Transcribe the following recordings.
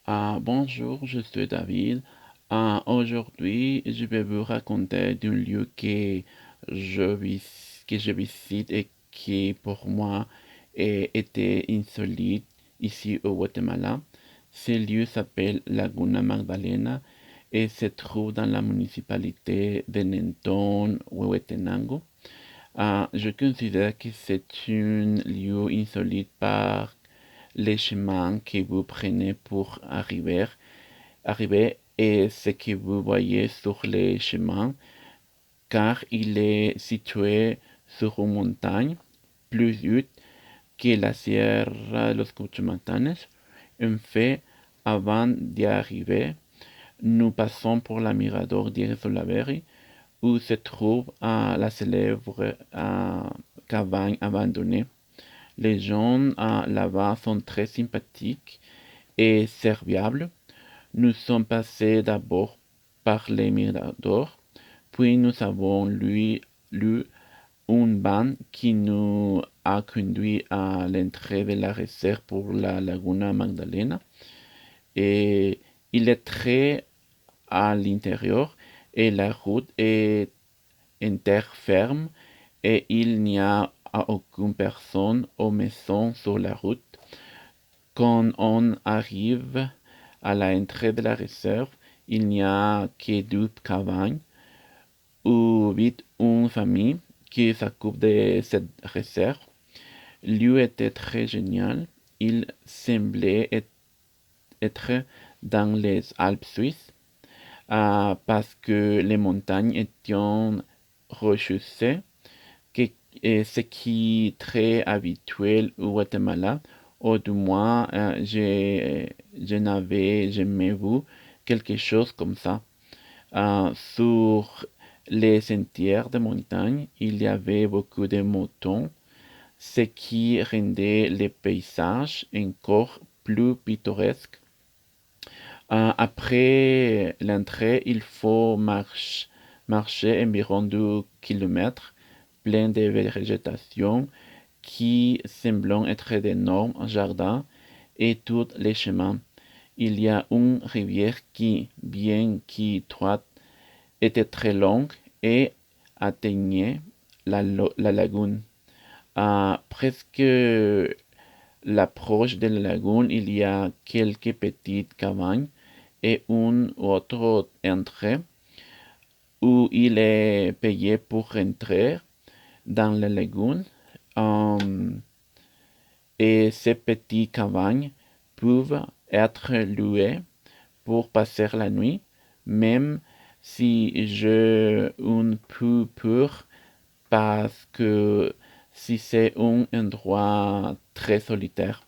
Bonjour, je suis David. Aujourd'hui, je vais vous raconter d'un lieu que je visite et qui pour moi était insolite ici au Guatemala. Ce lieu s'appelle Laguna Magdalena et se trouve dans la municipalité de Nenton, Huehuetenango. Je considère que c'est un lieu insolite par les chemins que vous prenez pour arriver et ce que vous voyez sur les chemins, car il est situé sur une montagne plus haute que la Sierra de los Cuchumatanes. En fait, avant d'y arriver, nous passons pour la mirador de Solaveri, où se trouve la célèbre cabane abandonnée. Les gens là-bas sont très sympathiques et serviables. Nous sommes passés d'abord par les miradors, puis nous avons lu une bande qui nous a conduit à l'entrée de la réserve pour la Laguna Magdalena. Et il est très à l'intérieur et la route est en terre ferme et il n'y a aucune personne ou maison sur la route. Quand on arrive à l'entrée de la réserve, il n'y a que 12 cabanes où vit une famille qui s'occupe de cette réserve. Le lieu était très génial. Il semblait être dans les Alpes suisses parce que les montagnes étaient rocheuses, ce qui est très habituel au Guatemala, ou du moins je n'avais jamais vu quelque chose comme ça. Sur les sentiers de montagne, il y avait beaucoup de moutons, ce qui rendait les paysages encore plus pittoresques. Après l'entrée, il faut marcher environ 2 kilomètres, plein de végétation qui semblent être d'énormes jardins et tous les chemins. Il y a une rivière qui, bien qu'étroite, était très longue et atteignait la lagune. À presque l'approche de la lagune, il y a quelques petites cabanes et une autre entrée où il est payé pour rentrer dans la lagune. Et ces petites cabanes peuvent être louées pour passer la nuit, même si j'ai un peu peur parce que si c'est un endroit très solitaire.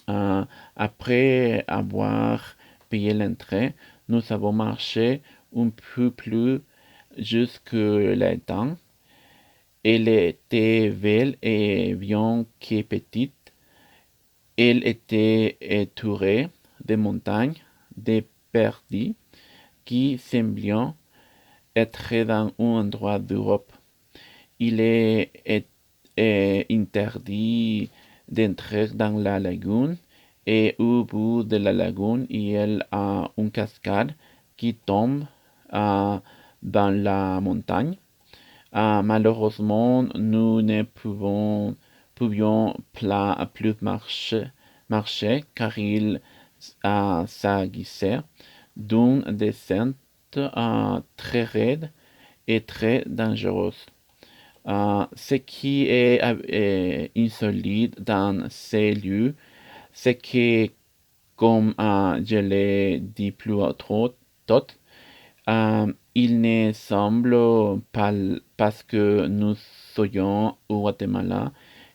Euh, Après avoir payé l'entrée, nous avons marché un peu plus jusque l'étang. Elle était belle et bien que petite. Elle était entourée de montagnes, de perdis qui semblaient être dans un endroit d'Europe. Il est interdit d'entrer dans la lagune et au bout de la lagune, il y a une cascade qui tombe dans la montagne. Malheureusement, nous ne pouvions plus marcher car il s'agissait d'une descente très raide et très dangereuse. Ce qui est insolite dans ces lieux, c'est que, comme je l'ai dit plus tôt, il ne semble pas parce que nous soyons au Guatemala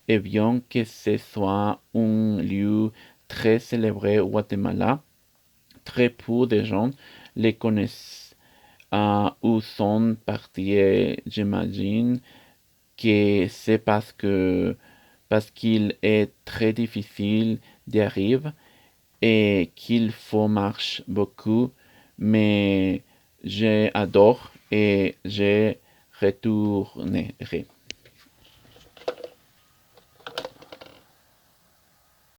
et bien que ce soit un lieu très célébré au Guatemala, très peu de gens les connaissent ou sont partis. J'imagine que c'est parce qu'il est très difficile d'y arriver et qu'il faut marcher beaucoup, mais j'adore et je retournerai.